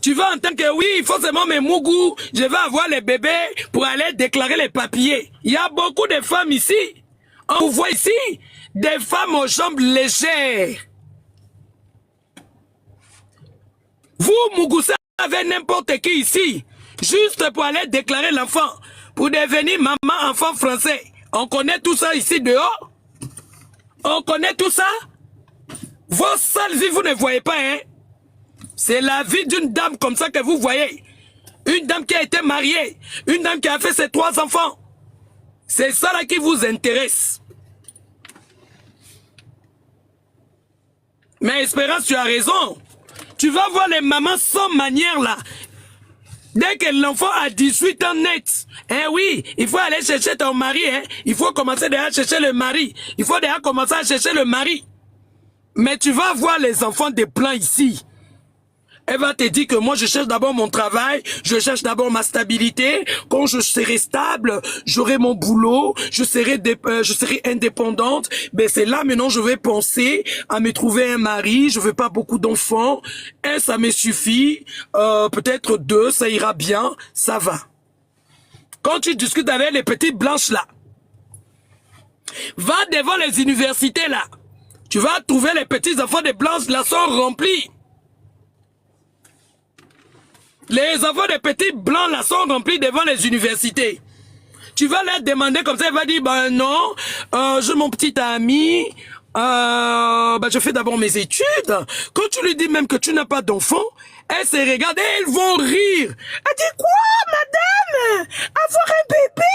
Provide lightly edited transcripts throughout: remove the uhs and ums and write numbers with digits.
Tu vas en tant que oui, il faut seulement mes mougou, je vais avoir les bébés pour aller déclarer les papiers. Il y a beaucoup de femmes ici. On voit ici des femmes aux jambes légères. Vous, Mougoussa, avez n'importe qui ici, juste pour aller déclarer l'enfant, pour devenir maman enfant français. On connaît tout ça ici dehors. On connaît tout ça. Vos sales vies, vous ne voyez pas, hein. C'est la vie d'une dame comme ça que vous voyez. Une dame qui a été mariée. Une dame qui a fait ses 3 enfants. C'est ça là qui vous intéresse. Mais Espérance, tu as raison. Tu vas voir les mamans sans manière là. Dès que l'enfant a 18 ans net, eh oui, il faut aller chercher ton mari, hein. Il faut commencer déjà à chercher le mari. Il faut déjà commencer à chercher le mari. Mais tu vas voir les enfants des plans ici. Elle va te dire que moi je cherche d'abord mon travail, je cherche d'abord ma stabilité. Quand je serai stable, j'aurai mon boulot, je serai indépendante. Ben c'est là maintenant je vais penser à me trouver un mari. Je veux pas beaucoup d'enfants. Un ça me suffit. Peut-être 2 ça ira bien, ça va. Quand tu discutes avec les petites blanches là, va devant les universités là. Tu vas trouver les petits enfants des blanches là sont remplis. Les enfants des petits blancs là sont remplis devant les universités. Tu vas leur demander comme ça, il va dire, ben non, j'ai mon petit ami, je fais d'abord mes études. Quand tu lui dis même que tu n'as pas d'enfant, elle se regarde et elles vont rire. Elle dit quoi, madame? Avoir un bébé?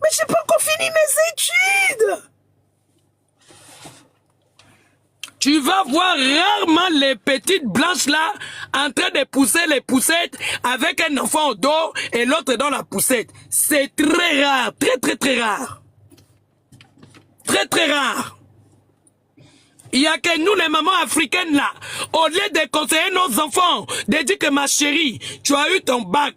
Mais j'ai pas encore fini mes études. Tu vas voir rarement les petites blanches là en train de pousser les poussettes avec un enfant au dos et l'autre dans la poussette. C'est très rare, très rare. Très rare. Il y a que nous les mamans africaines là, au lieu de conseiller nos enfants, de dire que ma chérie, tu as eu ton bac,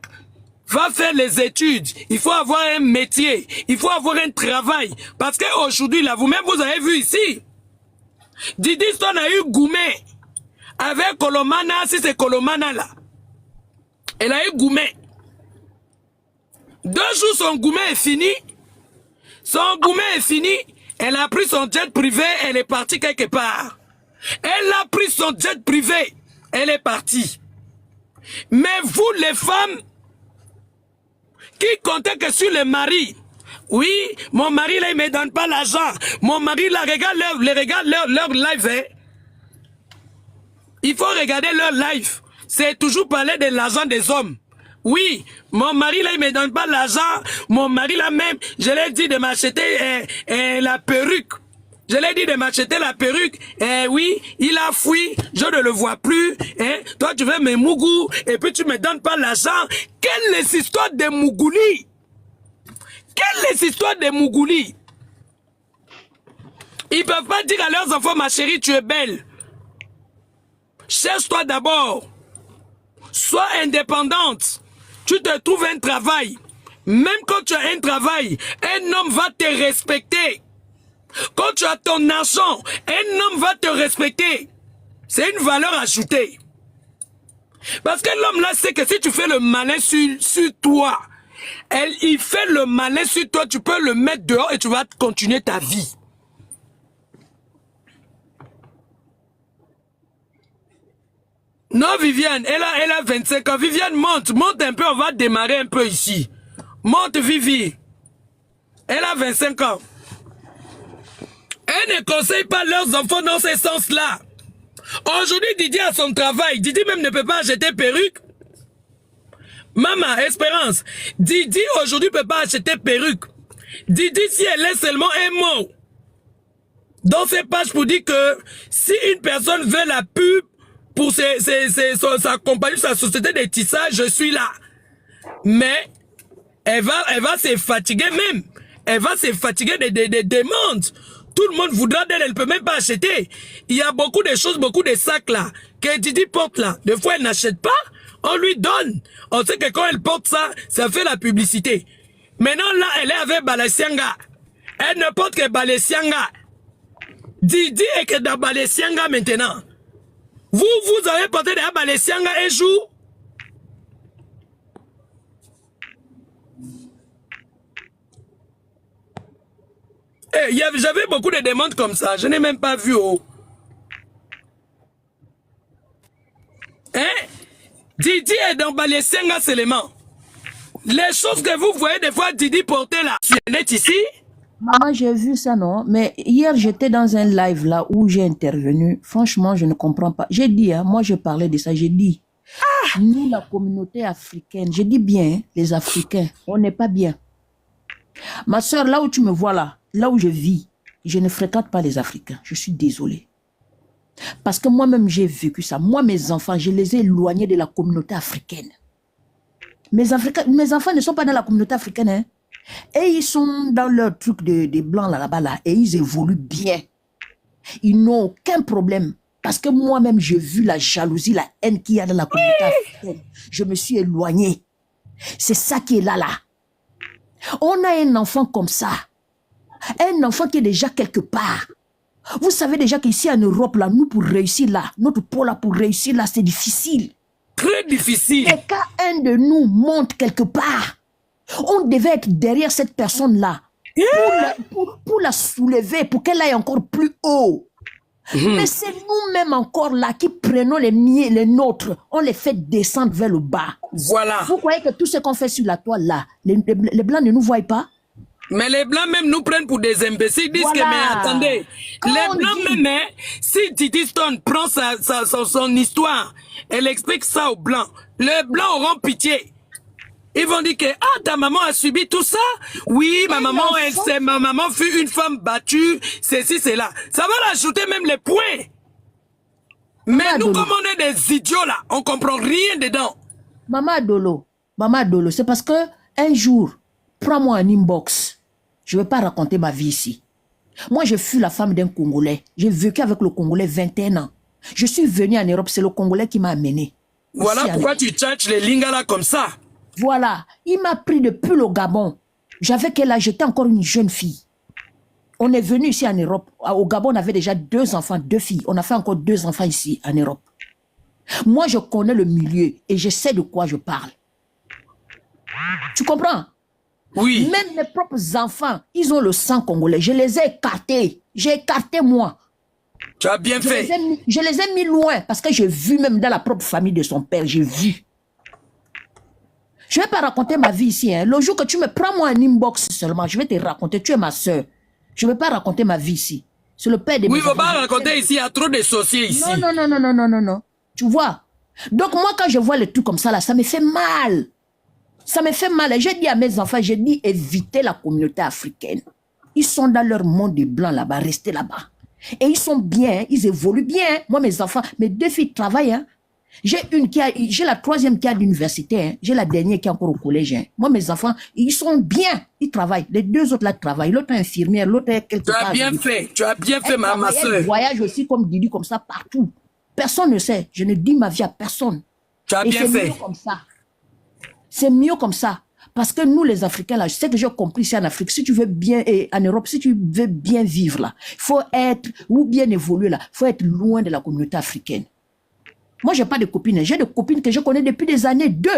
va faire les études, il faut avoir un métier, il faut avoir un travail. Parce qu'aujourd'hui là, vous-même vous avez vu ici, Didi Stone a eu Goumé avec Kolomana, si c'est Kolomana là. Elle a eu Goumé. 2 jours son Goumé est fini. Son Goumé est fini. Elle a pris son jet privé, elle est partie quelque part. Elle a pris son jet privé, elle est partie. Mais vous les femmes qui comptez que sur le mari, oui, mon mari là il me donne pas l'argent. Mon mari là regarde leur live. Hein. Il faut regarder leur live. C'est toujours parler de l'argent des hommes. Oui, mon mari là il me donne pas l'argent. Mon mari là même, je l'ai dit de m'acheter la perruque. Je l'ai dit de m'acheter la perruque. Oui, il a fui, je ne le vois plus. Hein. Toi tu veux mes mougou et puis tu me donnes pas l'argent. Quelle est cette histoire de mougouli? Quelle est cette histoire de Mougouli? Ils peuvent pas dire à leurs enfants, ma chérie, tu es belle. Cherche-toi d'abord. Sois indépendante. Tu te trouves un travail. Même quand tu as un travail, un homme va te respecter. Quand tu as ton argent, un homme va te respecter. C'est une valeur ajoutée. Parce que l'homme là sait que si tu fais le malin sur toi, il fait le malin sur toi, tu peux le mettre dehors et tu vas continuer ta vie. Non, Viviane, elle a 25 ans. Viviane, monte un peu, on va démarrer un peu ici. Monte, Vivi. Elle a 25 ans. Elle ne conseille pas leurs enfants dans ce sens-là. Aujourd'hui, Didi a son travail. Didi même ne peut pas acheter perruque. Maman, Espérance, Didi aujourd'hui ne peut pas acheter perruque. Didi, si elle laisse seulement un mot dans ses pages pour dire que si une personne veut la pub pour sa compagnie, sa société de tissage, je suis là. Mais elle va se fatiguer même. Elle va se fatiguer des demandes. Tout le monde voudra d'elle, elle ne peut même pas acheter. Il y a beaucoup de choses, beaucoup de sacs là, que Didi porte là. Des fois, elle n'achète pas, on lui donne. On sait que quand elle porte ça, ça fait la publicité. Maintenant là, elle est avec Balenciaga. Elle ne porte que Balenciaga. Didi est que dans Balenciaga maintenant. Vous avez porté de Balenciaga un jour. J'avais beaucoup de demandes comme ça. Je n'ai même pas vu. Oh. Hein? Didi est dans Balesenga seulement. Les choses que vous voyez des fois Didi porter là, tu es ici? Maman, j'ai vu ça, non? Mais hier, j'étais dans un live là où j'ai intervenu. Franchement, je ne comprends pas. J'ai dit, hein, moi, je parlais de ça. J'ai dit, nous, la communauté africaine, je dis bien, les Africains, on n'est pas bien. Ma soeur, là où tu me vois là où je vis, je ne fréquente pas les Africains. Je suis désolée. Parce que moi-même, j'ai vécu ça. Moi, mes enfants, je les ai éloignés de la communauté africaine. Mes enfants ne sont pas dans la communauté africaine, hein. Et ils sont dans leur truc de blanc là-bas, là, et ils évoluent bien. Ils n'ont aucun problème. Parce que moi-même, j'ai vu la jalousie, la haine qu'il y a dans la communauté africaine. Je me suis éloignée. C'est ça qui est là. On a un enfant comme ça. Un enfant qui est déjà quelque part. Vous savez déjà qu'ici en Europe, là, nous, pour réussir là, notre pôle là, pour réussir là, c'est difficile. Très difficile. Et quand un de nous monte quelque part, on devait être derrière cette personne-là pour la soulever, pour qu'elle aille encore plus haut. Mais c'est nous-mêmes encore là qui prenons les miens, les nôtres, on les fait descendre vers le bas. Voilà. Vous croyez que tout ce qu'on fait sur la toile là, les Blancs ne nous voient pas? Mais les Blancs même nous prennent pour des imbéciles. Ils disent que, mais attendez, les Blancs même, si Didi Stone prend son histoire, elle explique ça aux Blancs, les Blancs auront pitié. Ils vont dire que, ah, ta maman a subi tout ça? Oui, ma maman fut une femme battue, ceci, cela. Ça va rajouter même les points. Mais nous, comme on est des idiots là, on comprend rien dedans. Maman Dolo, c'est parce que un jour, prends-moi un inbox. Je ne vais pas raconter ma vie ici. Moi, je fus la femme d'un Congolais. J'ai vécu avec le Congolais 21 ans. Je suis venu en Europe, c'est le Congolais qui m'a amené. Voilà pourquoi tu tchatches les lingala comme ça. Voilà, il m'a pris depuis le Gabon. J'avais quel âge? J'étais encore une jeune fille. On est venu ici en Europe. Au Gabon, on avait déjà 2 enfants, 2 filles. On a fait encore 2 enfants ici en Europe. Moi, je connais le milieu et je sais de quoi je parle. Tu comprends? Oui. Même mes propres enfants, ils ont le sang congolais. Je les ai écartés. J'ai écarté moi. Tu as bien fait. Je les ai mis loin parce que j'ai vu même dans la propre famille de son père. J'ai vu. Je ne vais pas raconter ma vie ici. Hein. Le jour que tu me prends moi un inbox seulement, je vais te raconter. Tu es ma soeur. Je ne vais pas raconter ma vie ici. C'est le père de mes enfants. Oui, il ne faut pas raconter ici. Il y a trop de sorciers ici. Non. Tu vois? Donc moi, quand je vois les trucs comme ça, là, ça me fait mal. Ça me fait mal. Et j'ai dit à mes enfants, j'ai dit évitez la communauté africaine. Ils sont dans leur monde de blanc là-bas, restez là-bas. Et ils sont bien, ils évoluent bien. Moi, mes enfants, mes 2 filles travaillent. Hein. J'ai la 3e qui a l'université, hein. J'ai la dernière qui est encore au collège. Hein. Moi, mes enfants, ils sont bien, ils travaillent. Les 2 autres là travaillent. L'autre est infirmière, l'autre est quelque part. Tu as bien fait, ma soeur. Elle voyage aussi comme Didi, comme ça, partout. Personne ne sait. Je ne dis ma vie à personne. Tu as bien fait. C'est mieux comme ça. C'est mieux comme ça. Parce que nous, les Africains, là, je sais que j'ai compris ici en Afrique, si tu veux bien, et en Europe, si tu veux bien vivre là, il faut être, ou bien évoluer là, il faut être loin de la communauté africaine. Moi, j'ai pas de copines. J'ai des copines que je connais depuis des années. 2.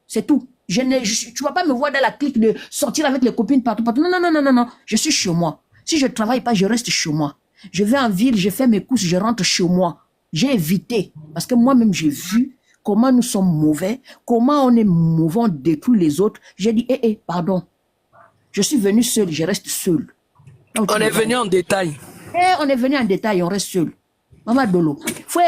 C'est tout. Tu vas pas me voir dans la clique de sortir avec les copines partout. Non. Je suis chez moi. Si je travaille pas, je reste chez moi. Je vais en ville, je fais mes courses, je rentre chez moi. J'ai évité. Parce que moi-même, j'ai vu comment nous sommes mauvais, comment on est mauvais, on détruit les autres. J'ai dit, pardon. Je suis venu seul, je reste seul. Donc, on est venu en détail. On est venu en détail, on reste seul. Maman Dolo, il faut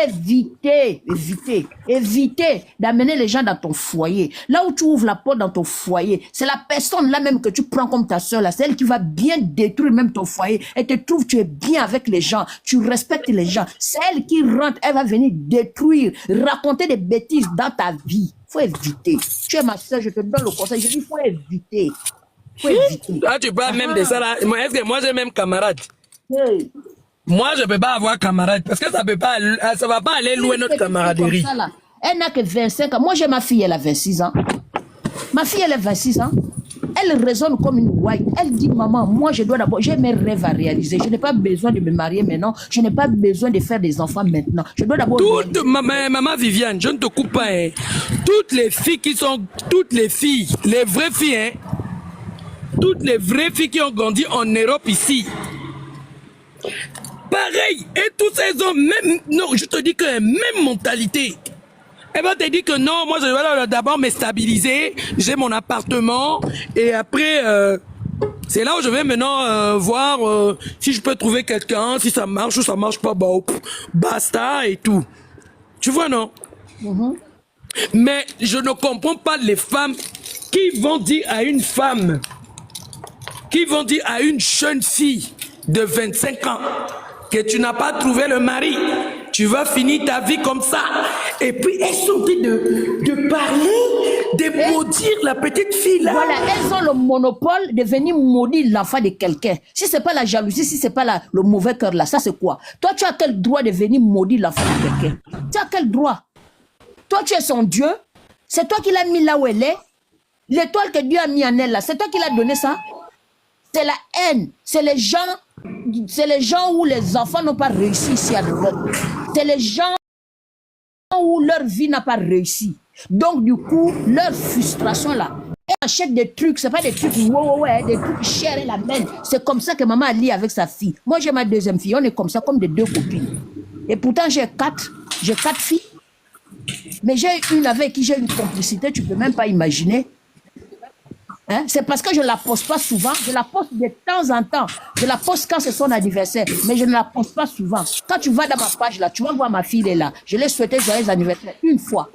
éviter d'amener les gens dans ton foyer. Là où tu ouvres la porte dans ton foyer, c'est la personne là même que tu prends comme ta soeur là, c'est elle qui va bien détruire même ton foyer. Elle te trouve, tu es bien avec les gens, tu respectes les gens. C'est elle qui rentre, elle va venir détruire, raconter des bêtises dans ta vie. Il faut éviter. Tu es ma soeur, je te donne le conseil, je dis il faut éviter. Ah, tu parles même de ça là. Est-ce que moi j'ai même camarade? Hey. Moi, je ne peux pas avoir camarade parce que ça va pas aller loin notre camaraderie. Ça, elle n'a que 25 ans. Moi, j'ai ma fille, elle a 26 ans. Ma fille, elle a 26 ans. Elle raisonne comme une white. Elle dit, maman, moi, je dois d'abord, j'ai mes rêves à réaliser. Je n'ai pas besoin de me marier maintenant. Je n'ai pas besoin de faire des enfants maintenant. Je dois d'abord... Maman Viviane, je ne te coupe pas. Hein. Toutes les filles, les vraies filles, hein, toutes les vraies filles qui ont grandi en Europe ici, pareil. Et tous ces hommes, même, non, je te dis que même mentalité. Elle va te dire que non, moi je vais d'abord me stabiliser, j'ai mon appartement, et après, c'est là où je vais maintenant voir si je peux trouver quelqu'un, si ça marche ou ça marche pas, bah, basta et tout. Tu vois, non? Mais je ne comprends pas les femmes qui vont dire à une femme, qui vont dire à une jeune fille de 25 ans que tu n'as pas trouvé le mari, tu vas finir ta vie comme ça. Et puis elles sont en train de parler, de maudire la petite fille là. Voilà, elles ont le monopole de venir maudire l'enfant de quelqu'un. Si c'est pas la jalousie, si c'est pas le mauvais cœur là, ça c'est quoi? Toi, tu as quel droit de venir maudire l'enfant de quelqu'un? Tu as quel droit? Toi, tu es son Dieu. C'est toi qui l'as mis là où elle est. L'étoile que Dieu a mis en elle là, c'est toi qui l'as donné ça. C'est la haine. C'est les gens où les enfants n'ont pas réussi ici à l'Europe. C'est les gens où leur vie n'a pas réussi. Donc, du coup, leur frustration là, elle achète des trucs, c'est pas des trucs, des trucs chers, elle amène. C'est comme ça que maman lit avec sa fille. Moi, j'ai ma deuxième fille, on est comme ça, comme des deux copines. Et pourtant, j'ai quatre filles. Mais j'ai une avec qui j'ai une complicité, tu peux même pas imaginer. Hein? C'est parce que je ne la poste pas souvent. Je la poste de temps en temps. Je la poste quand c'est son anniversaire. Mais je ne la poste pas souvent. Quand tu vas dans ma page là, tu vas voir ma fille elle est là. Je l'ai souhaité joyeux anniversaire une fois.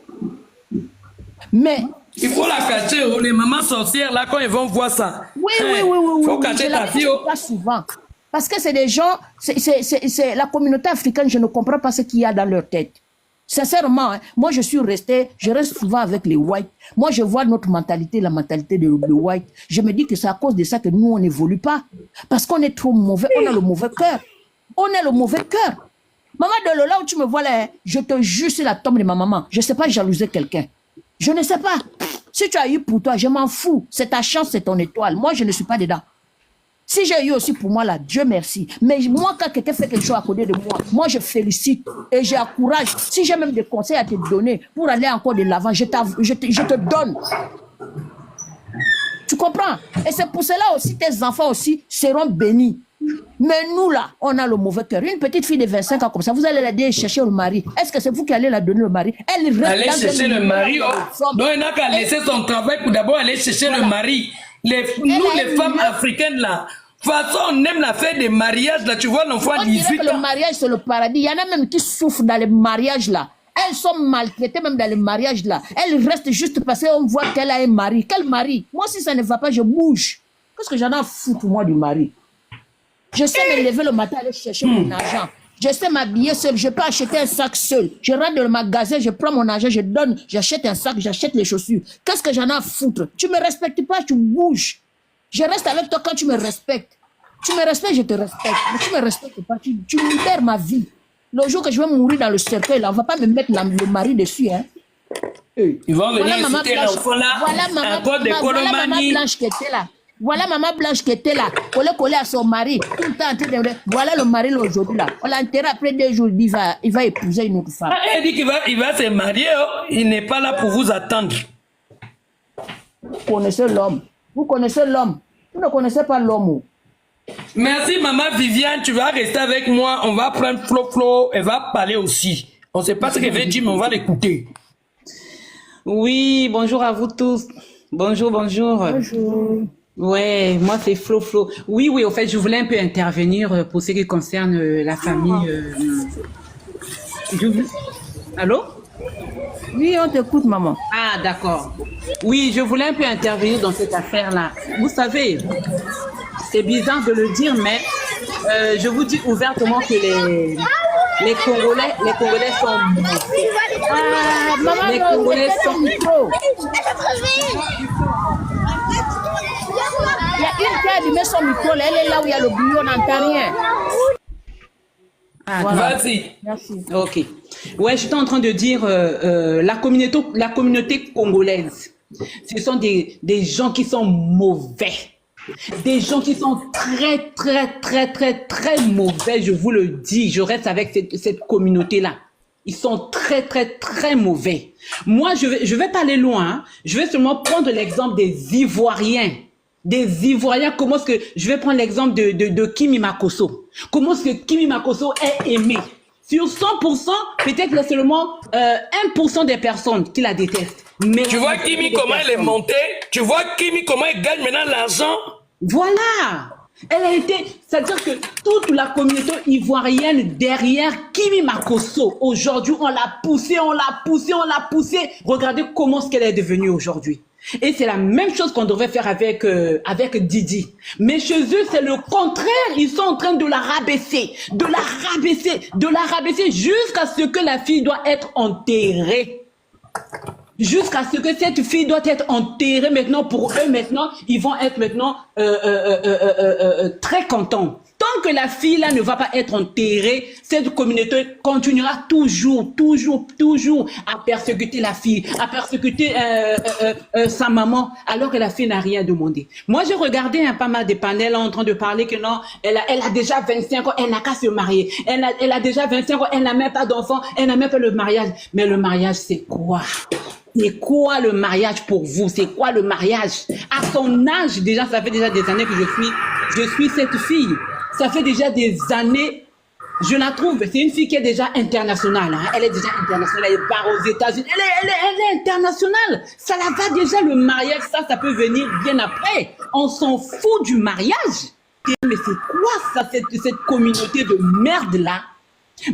Mais... il faut la cacher, les mamans sorcières là, quand ils vont voir ça. Oui. Il faut cacher ta fille. Pas souvent. Parce que c'est des gens... C'est la communauté africaine, je ne comprends pas ce qu'il y a dans leur tête. Sincèrement, hein, moi je reste souvent avec les whites. Moi je vois notre mentalité, la mentalité de white. Je me dis que c'est à cause de ça que nous on n'évolue pas. Parce qu'on est trop mauvais, on a le mauvais cœur. On a le mauvais cœur. Maman de Lola, où tu me vois là, je te jure sur la tombe de ma maman, je ne sais pas jalouser quelqu'un. Je ne sais pas. Si tu as eu pour toi, je m'en fous. C'est ta chance, c'est ton étoile. Moi je ne suis pas dedans. Si j'ai eu aussi pour moi là, Dieu merci. Mais moi, quand quelqu'un fait quelque chose à côté de moi je félicite et j'encourage. Si j'ai même des conseils à te donner pour aller encore de l'avant, je te donne. Tu comprends? Et c'est pour cela aussi, tes enfants aussi seront bénis. Mais nous là, on a le mauvais cœur. Une petite fille de 25 ans comme ça, vous allez l'aider chercher le mari. Est-ce que c'est vous qui allez la donner le mari? Elle reste aller chercher le mari. Donc elle n'a qu'à laisser son travail pour d'abord aller chercher le mari. Nous, les femmes africaines, là, de toute façon, on aime la fête des mariages, là, tu vois, l'enfant à 18 ans. Le mariage, c'est le paradis. Il y en a même qui souffrent dans les mariages, là. Elles sont maltraitées même dans les mariages, là. Elles restent juste parce qu'on voit qu'elle a un mari. Quel mari? Moi, si ça ne va pas, je bouge. Qu'est-ce que j'en ai à foutre, moi, du mari? Je sais me lever le matin, aller chercher mon argent. Je sais m'habiller seul. Je peux acheter un sac seul. Je rentre dans le magasin, je prends mon argent, je donne, j'achète un sac, j'achète les chaussures. Qu'est-ce que j'en ai à foutre? Tu me respectes pas, tu bouges. Je reste avec toi quand tu me respectes. Tu me respectes, je te respecte. Mais tu me respectes pas, tu libères ma vie. Le jour que je vais mourir dans le cercueil, là, on va pas me mettre le mari dessus, hein. Ils vont venir citer l'enfant là, voilà maman Blanche qui était là. Voilà maman Blanche qui était là, collée à son mari, tout le temps en train de... Voilà le mari aujourd'hui là. On l'enterre après 2 jours, il va épouser une autre femme. Ah, elle dit qu'il va se marier, oh. Il n'est pas là pour vous attendre. Vous connaissez l'homme. Vous connaissez l'homme. Vous ne connaissez pas l'homme. Merci maman Viviane, tu vas rester avec moi. On va prendre Flo, elle va parler aussi. On ne sait pas ce qu'elle veut dire, mais on va l'écouter. Oui, bonjour à vous tous. Bonjour. Bonjour. Ouais, moi c'est Flo. Oui, au fait, je voulais un peu intervenir pour ce qui concerne la famille. Allô? Oui, on t'écoute, maman. Ah, d'accord. Oui, je voulais un peu intervenir dans cette affaire-là. Vous savez, c'est bizarre de le dire, mais je vous dis ouvertement que les Congolais sont mauvais. Ah, maman, les Congolais sont micro. Il y a une qui a allumé son micro, là, elle est là où il y a le bouillon, on n'entend rien. Ah, voilà. Vas-y. Merci. Ok. Ouais, j'étais en train de dire la communauté congolaise, ce sont des gens qui sont mauvais. Des gens qui sont très mauvais, je vous le dis. Je reste avec cette communauté-là. Ils sont très mauvais. Moi, je vais pas aller loin. Hein. Je vais seulement prendre l'exemple des Ivoiriens. des Ivoiriens, comment est-ce que, je vais prendre l'exemple de Kimi Makosso. Comment est-ce que Kimi Makosso est aimé? Sur 100%, peut-être qu'il y a seulement 1% des personnes qui la détestent. Mais tu vois Kimi comment elle est montée? Tu vois Kimi comment elle gagne maintenant l'argent? Voilà. Elle a été, c'est-à-dire que toute la communauté ivoirienne derrière Kimi Makosso, aujourd'hui, on l'a poussée, on l'a poussée, on l'a poussée. Regardez comment ce qu'elle est devenue aujourd'hui. Et c'est la même chose qu'on devrait faire avec Didi. Mais chez eux, c'est le contraire. Ils sont en train de la rabaisser, de la rabaisser, de la rabaisser jusqu'à ce que la fille doit être enterrée. Jusqu'à ce que cette fille doit être enterrée maintenant. Pour eux maintenant, ils vont être maintenant très contents. Tant que la fille là ne va pas être enterrée, cette communauté continuera toujours à persécuter la fille, à persécuter sa maman, alors que la fille n'a rien demandé. Moi, j'ai regardé pas mal de panels en train de parler que non, elle a déjà 25 ans, elle n'a qu'à se marier. Elle a déjà 25 ans, elle n'a même pas d'enfant, elle n'a même pas le mariage. Mais le mariage, c'est quoi? C'est quoi le mariage pour vous? C'est quoi le mariage? À son âge, déjà, ça fait déjà des années que je suis cette fille. Ça fait déjà des années, je la trouve, c'est une fille qui est déjà internationale. Hein. Elle est déjà internationale, elle part aux États-Unis. Elle est internationale. Ça la va déjà, le mariage, ça peut venir bien après. On s'en fout du mariage. Mais c'est quoi ça, cette communauté de merde là?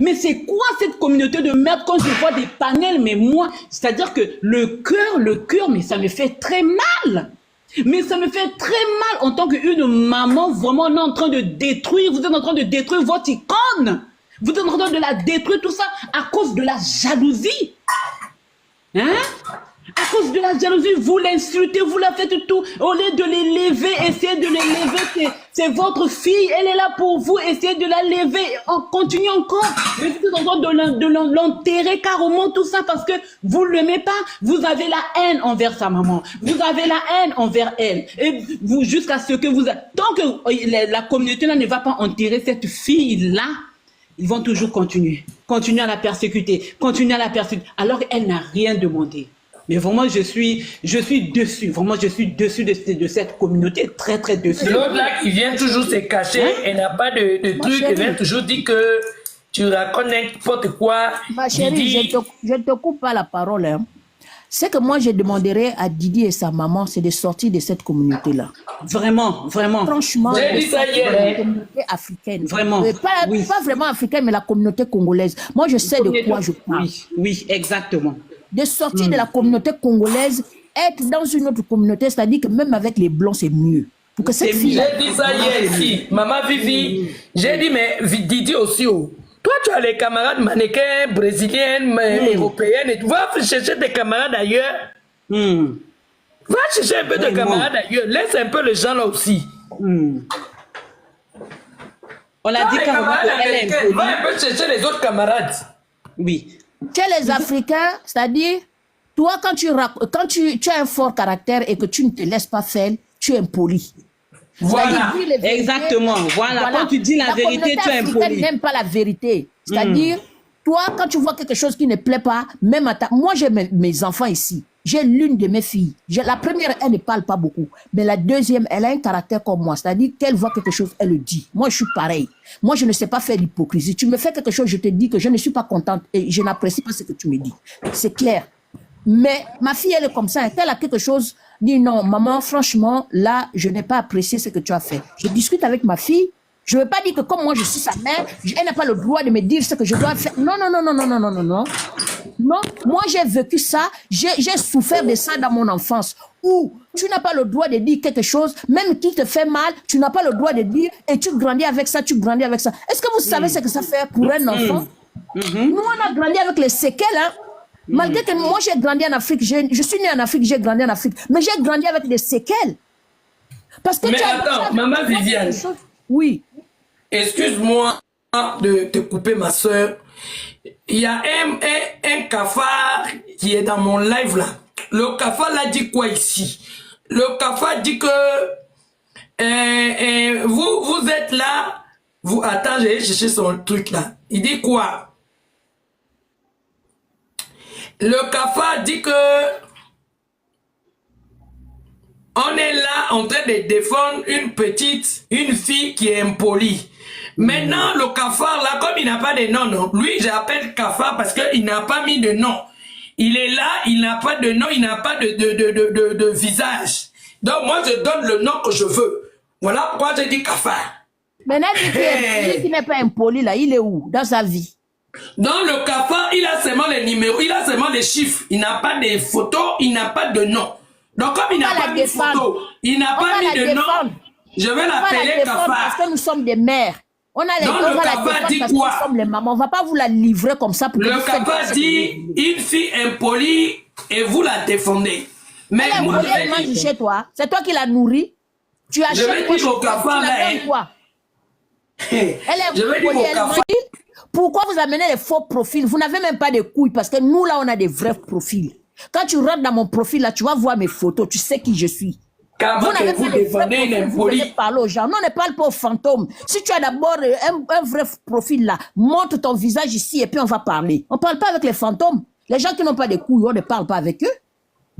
Mais c'est quoi cette communauté de merde quand je vois des panels? Mais moi, c'est-à-dire que le cœur, mais ça me fait très mal. Mais ça me fait très mal en tant qu'une maman. Vraiment, on est en train de détruire, vous êtes en train de détruire votre icône. Vous êtes en train de la détruire, tout ça, à cause de la jalousie. Hein? À cause de la jalousie, vous l'insultez, vous la faites tout. Au lieu de l'élever, essayez de l'élever. C'est votre fille, elle est là pour vous. Essayez de la lever. On continue encore. Mais vous êtes en train de l'enterrer carrément, tout ça, parce que vous ne l'aimez pas. Vous avez la haine envers sa maman. Vous avez la haine envers elle. Et vous, jusqu'à ce que vous... Tant que la communauté là ne va pas enterrer cette fille-là, ils vont toujours continuer à la persécuter, alors qu'elle n'a rien demandé. Mais vraiment, je suis dessus. Vraiment, je suis dessus de cette communauté, très, très dessus. L'autre là qui vient toujours se cacher, elle n'a pas de truc, elle vient toujours dire que tu racontes n'importe quoi. Ma chérie, je ne te coupe pas la parole. Hein. Ce que moi, je demanderais à Didi et sa maman, c'est de sortir de cette communauté-là. Vraiment, vraiment. Franchement, j'ai dit ça hier. La communauté africaine. Vraiment. Pas vraiment africaine, mais la communauté congolaise. Moi, je sais de quoi je parle. Oui, exactement. De sortir de la communauté congolaise, être dans une autre communauté, c'est-à-dire que même avec les blancs, c'est mieux. Pour que cette fille... J'ai dit ça hier ici. Maman Vivi, j'ai dit, mais Didi aussi, oh. Toi, tu as les camarades mannequins, brésiliennes, européennes, et tu vas chercher des camarades ailleurs. Va chercher un peu de camarades ailleurs. Laisse un peu les gens là aussi. On a dit qu'elle va un peu chercher les autres camarades. Oui. Chez les Africains, c'est-à-dire, toi, quand tu as un fort caractère et que tu ne te laisses pas faire, tu es impoli. Voilà. Exactement. Voilà. Quand tu dis la vérité, tu es impoli. N'aime pas la vérité. C'est-à-dire, toi, quand tu vois quelque chose qui ne plaît pas, même à moi, j'ai mes enfants ici. J'ai l'une de mes filles. La première, elle ne parle pas beaucoup. Mais la deuxième, elle a un caractère comme moi. C'est-à-dire qu'elle voit quelque chose, elle le dit. Moi, je suis pareil. Moi, je ne sais pas faire l'hypocrisie. Tu me fais quelque chose, je te dis que je ne suis pas contente et je n'apprécie pas ce que tu me dis. C'est clair. Mais ma fille, elle est comme ça. Elle a quelque chose, dit non, maman, franchement, là, je n'ai pas apprécié ce que tu as fait. Je discute avec ma fille. Je ne veux pas dire que comme moi, je suis sa mère, elle n'a pas le droit de me dire ce que je dois faire. Non. Non, moi, j'ai vécu ça. J'ai souffert de ça dans mon enfance. Où tu n'as pas le droit de dire quelque chose, même qui te fait mal, tu n'as pas le droit de dire, et tu grandis avec ça, Est-ce que vous savez ce que ça fait pour un enfant? Nous, on a grandi avec les séquelles, hein. Malgré que moi, j'ai grandi en Afrique, je suis née en Afrique, j'ai grandi en Afrique, mais j'ai grandi avec des séquelles. Parce que mais attends, maman Viviane. Oui. Excuse-moi de te couper, ma soeur. Il y a un cafard qui est dans mon live là. Le cafard là dit quoi ici? Le cafard dit que vous êtes là. Attends, j'ai cherché son truc là. Il dit quoi? Le cafard dit que on est là en train de défendre une fille qui est impolie. Maintenant, le cafard, là, comme il n'a pas de nom, non, lui, j'appelle cafard parce qu'il n'a pas mis de nom. Il est là, il n'a pas de nom, il n'a pas de visage. Donc, moi, je donne le nom que je veux. Voilà pourquoi j'ai dit cafard. Maintenant, lui qui n'est pas impoli, là, il est où dans sa vie? Dans le cafard, il a seulement les numéros, il a seulement les chiffres. Il n'a pas de photos, il n'a pas de nom. Donc, comme il n'a pas mis de photos, il n'a pas mis de nom, je vais l'appeler cafard. Parce que nous sommes des mères. On a les Donc, le cafard dit parce quoi? que nous sommes les mamans. On ne va pas vous la livrer comme ça. Pour le cafard dit une fille impolie et vous la défendez. Mais elle moi, elle mange chez toi. C'est toi qui la nourris. Tu achètes vais dire au cafard, là, quoi? Elle est je vais dire au cafard. Pourquoi vous amenez les faux profils? Vous n'avez même pas de couilles parce que nous, là, on a des vrais profils. Quand tu rentres dans mon profil, là, tu vas voir mes photos. Tu sais qui je suis. Vous n'avez pas de vrais profils, vous venez parler aux gens. Non, on ne parle pas aux fantômes. Si tu as d'abord un vrai profil, là, montre ton visage ici et puis on va parler. On ne parle pas avec les fantômes. Les gens qui n'ont pas de couilles, on ne parle pas avec eux.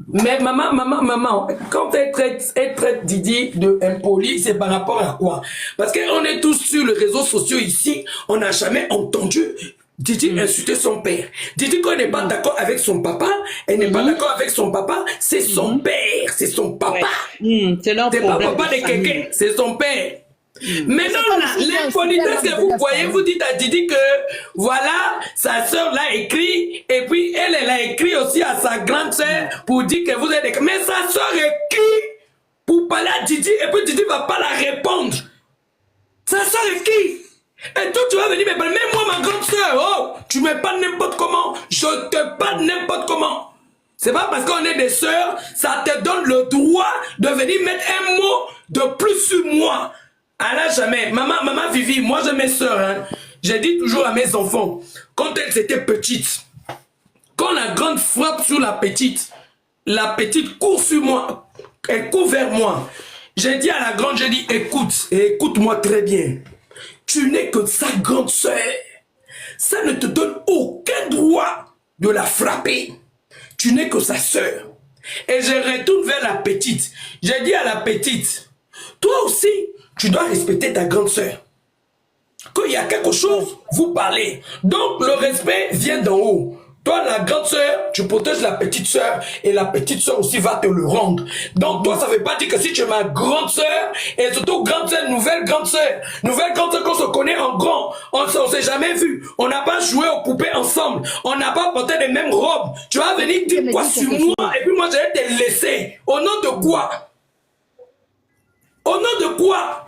Mais maman, quand elle traite Didi de impoli, c'est par rapport à quoi? Parce qu'on est tous sur les réseaux sociaux ici, on n'a jamais entendu Didi insulter son père. Didi, quand elle n'est pas d'accord avec son papa, elle n'est pas d'accord avec son papa, c'est son père, c'est son papa. C'est leur C'est pas problème. papa de quelqu'un, c'est son père. Maintenant, l'impolitesse que vous voyez, vous dites à Didi que voilà, sa soeur l'a écrit, et puis elle a écrit aussi à sa grande soeur pour dire que vous êtes... Mais sa soeur écrit pour parler à Didi, et puis Didi va pas la répondre. Sa soeur écrit. Et toi, tu vas venir me parler, même moi, ma grande soeur, oh, tu me parles n'importe comment, je te parle n'importe comment. C'est pas parce qu'on est des sœurs, ça te donne le droit de venir mettre un mot de plus sur moi. À la jamais. Maman Vivi, moi j'ai mes soeurs, hein. J'ai dit toujours à mes enfants, quand elles étaient petites, quand la grande frappe sur la petite court sur moi, elle court vers moi. J'ai dit à la grande, j'ai dit, écoute, et écoute-moi très bien. Tu n'es que sa grande sœur. Ça ne te donne aucun droit de la frapper. Tu n'es que sa sœur. Et je retourne vers la petite. J'ai dit à la petite, toi aussi, tu dois respecter ta grande sœur. Quand il y a quelque chose, vous parlez. Donc le respect vient d'en haut. Toi, la grande sœur, tu protèges la petite sœur et la petite sœur aussi va te le rendre. Donc toi, ça ne veut pas dire que si tu es ma grande sœur et surtout grande sœur, nouvelle grande sœur qu'on se connaît en grand, on ne s'est jamais vu, on n'a pas joué aux poupées ensemble, on n'a pas porté les mêmes robes. Tu vas venir dire quoi sur moi et puis moi je vais te laisser. Au nom de quoi? Au nom de quoi?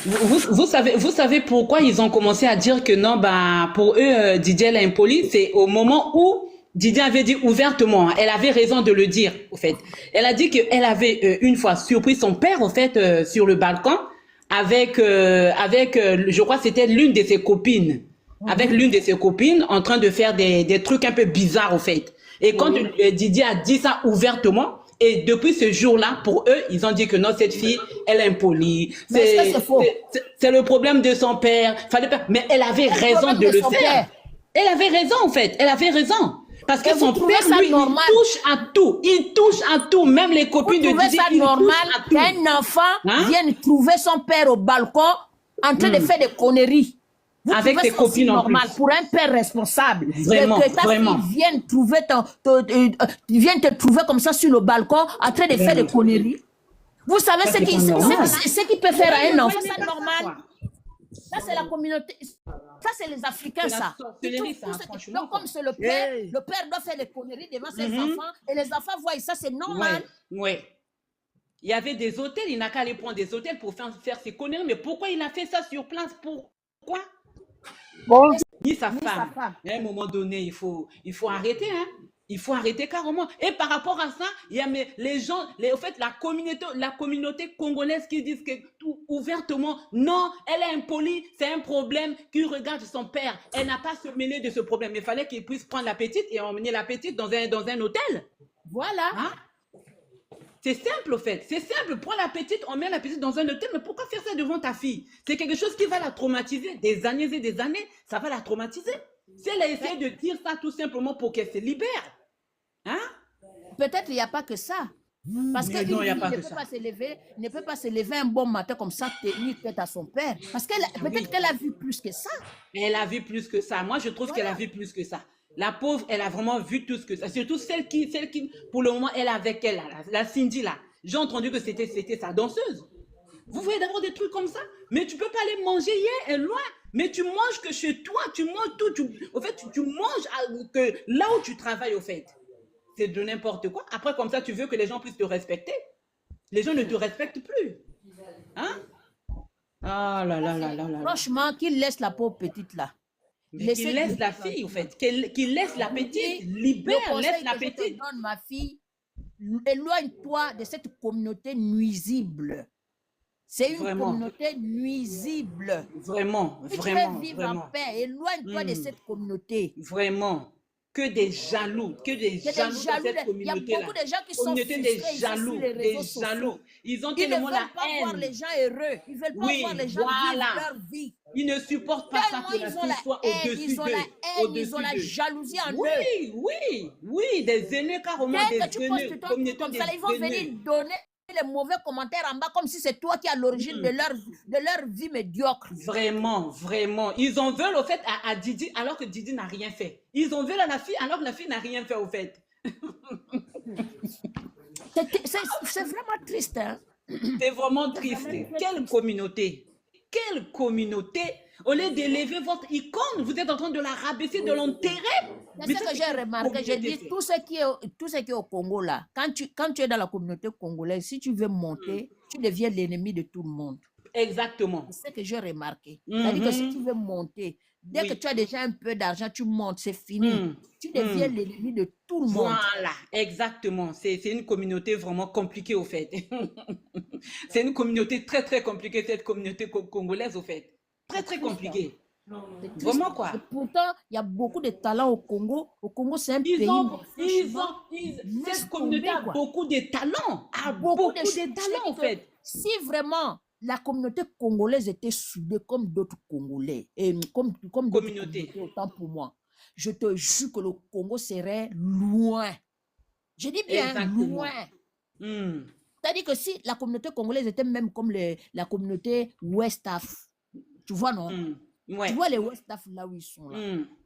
Vous savez pourquoi ils ont commencé à dire que non, bah, pour eux, Didier l'impoli, c'est au moment où Didier avait dit ouvertement, elle avait raison de le dire, au fait. Elle a dit qu'elle avait une fois surpris son père, au fait, sur le balcon, avec je crois que c'était l'une de ses copines. Avec l'une de ses copines, en train de faire des trucs un peu bizarres, au fait. Et quand Didier a dit ça ouvertement, et depuis ce jour-là, pour eux, ils ont dit que non, cette fille, elle est impolie. C'est le problème de son père. Mais elle avait raison de le faire. Elle avait raison, en fait. Elle avait raison. Parce que son père, lui, il touche à tout. Il touche à tout. Même les copines de Didier, ça normal qu'un enfant vienne trouver son père au balcon en train de faire des conneries. Vous avec tes copines normal en plus. Pour un père responsable. Vraiment, que ta vraiment. fille vienne te trouver comme ça sur le balcon en train de faire des conneries. Vous savez ce qui peut faire à un enfant, c'est normal. Ça, c'est la communauté. Ça, c'est les Africains, ça. Donc, comme c'est le père doit faire des conneries devant ses enfants et les enfants voient ça, c'est normal. Oui. Il y avait des hôtels, il n'a qu'à aller prendre des hôtels pour faire ses conneries. Mais pourquoi il a fait ça sur place? Pourquoi? Bon, Ni sa femme. À un moment donné, il faut arrêter, hein. Il faut arrêter carrément. Et par rapport à ça, il y a les gens, en fait, la communauté congolaise qui disent que tout ouvertement, non, elle est impolie, c'est un problème qui regarde son père. Elle n'a pas à se mêler de ce problème. Il fallait qu'il puisse prendre la petite et emmener la petite dans un hôtel. Voilà. Hein? C'est simple, au fait. C'est simple. Prends la petite, on met la petite dans un hôtel. Mais pourquoi faire ça devant ta fille? C'est quelque chose qui va la traumatiser. Des années et des années, ça va la traumatiser. Si elle a essayé de dire ça tout simplement pour qu'elle se libère. Hein? peut-être il n'y a pas que ça. Parce Mais qu'une non, il n'y a fille pas ne que peut ça. pas se lever, ne peut pas se lever un bon matin comme ça, tenir tête à son père. Parce qu'elle, peut-être qu'elle a vu plus que ça. Elle a vu plus que ça. Moi, je trouve qu'elle a Voilà. vu plus que ça. La pauvre, elle a vraiment vu tout ce que ça. Surtout celle qui, pour le moment, elle est avec elle, là, la Cindy, là. J'ai entendu que c'était sa danseuse. Vous voyez d'abord des trucs comme ça. Mais tu peux pas aller manger hier, elle est loin. Mais tu manges que chez toi, tu manges tout. Au fait, tu manges que là où tu travailles, au fait. C'est de n'importe quoi. Après, comme ça, tu veux que les gens puissent te respecter. Les gens ne te respectent plus. Hein? Ah là là là là là là. Franchement, qu'il laisse la pauvre petite là. Mais qu'il laisse la fille, au fait. Qu'il laisse la petite. Libère, laisse la que je te petite. donne, ma fille, éloigne-toi de cette communauté nuisible. C'est une Vraiment. communauté nuisible. Vraiment, Si tu vraiment, veux vivre vraiment. en paix, éloigne-toi de cette communauté. Vraiment. Que des jaloux Il y a jaloux des dans jaloux. cette Il y a communauté-là. beaucoup de gens qui sont Communauté frustrés des ici jaloux, sur les des réseaux jaloux. sociaux. Ils ont Ils ne tellement la veulent pas voir les haine. gens heureux. Ils ne veulent pas Oui, voir les gens voilà. vivre leur vie. Ils ne supportent pas ça Tellement que la ils ont fille la soit haine, au-dessus ils ont la d'eux. haine, ils ont la Au-dessus d'eux. jalousie en eux. Oui, oui, oui, des aînés, carrément Dès des que tu aînés. postes ton truc Communauté comme ça, des ils vont venir aînés. donner les mauvais commentaires en bas comme si c'est toi qui as l'origine de leur vie médiocre. Vraiment, vraiment. Ils en veulent au fait à Didi alors que Didi n'a rien fait. Ils en veulent à la fille alors que la fille n'a rien fait au fait. C'est vraiment triste. Hein? C'est vraiment triste. Quelle communauté? Quelle communauté? Au lieu d'élever votre icône, vous êtes en train de la rabaisser, de l'enterrer. C'est ce que j'ai remarqué. J'ai dit, tout ce qui est au Congo là, quand tu es dans la communauté congolaise, si tu veux monter, tu deviens l'ennemi de tout le monde. Exactement. C'est ce que j'ai remarqué. C'est-à-dire que si tu veux monter, dès que tu as déjà un peu d'argent, tu montes, c'est fini. Tu deviens l'ennemi de tout le monde. Voilà, exactement. C'est une communauté vraiment compliquée au fait. C'est une communauté très très compliquée, cette communauté congolaise au fait. Très très compliquée. Vraiment quoi. Et pourtant, il y a beaucoup de talents au Congo. Au Congo, c'est un pays. Cette communauté a beaucoup de talents. A beaucoup de talents en fait. Si vraiment la communauté congolaise était soudée comme d'autres Congolais, et comme d'autres communautés, autant pour moi, je te jure que le Congo serait loin. Je dis bien Exactement. loin. C'est-à-dire que si la communauté congolaise était même comme la communauté West-Af, tu vois, non? Ouais. Tu vois les West-Af là où ils sont là.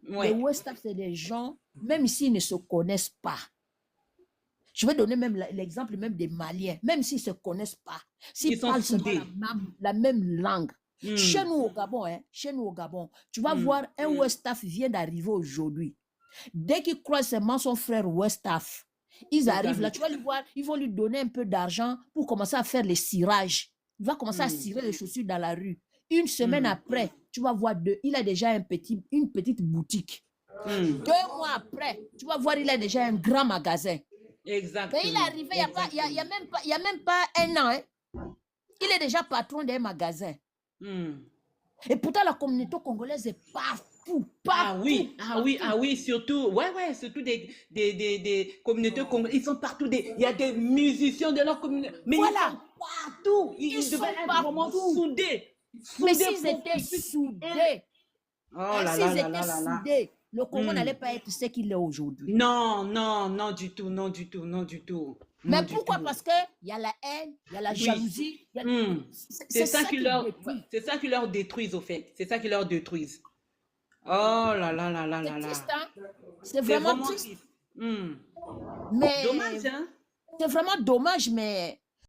Ouais. Les West-Af, c'est des gens, même s'ils ne se connaissent pas. Je vais donner même l'exemple même des Maliens, même s'ils ne se connaissent pas, s'ils parlent seulement la même langue. Chez nous au Gabon, tu vas voir un West-Af vient d'arriver aujourd'hui. Dès qu'il croise seulement son frère West-Af, ils arrivent là, tu vas les voir, ils vont lui donner un peu d'argent pour commencer à faire les cirages. Il va commencer à cirer les chaussures dans la rue. Une semaine après, tu vas voir il a déjà une petite boutique. 2 mois après, tu vas voir, il a déjà un grand magasin. Exactement. Mais il est arrivé, il n'y a même pas 1 an. Hein. Il est déjà patron d'un magasin. Et pourtant, la communauté congolaise est partout. Ah oui, surtout, surtout des communautés congolaises. Ils sont partout. Il y a des musiciens de leur communauté. Mais voilà. Ils sont partout. Ils devraient être vraiment soudés. Mais s'ils étaient soudés, le Congo n'allait pas être ce qu'il est aujourd'hui. Non, du tout. Mais pourquoi? Parce qu'il y a la haine, il y a la jalousie. C'est ça qui leur détruise, au fait. C'est ça qui leur détruise. Oh là là là là là là. C'est triste, hein? C'est vraiment triste. Mais dommage, hein? C'est vraiment dommage, mais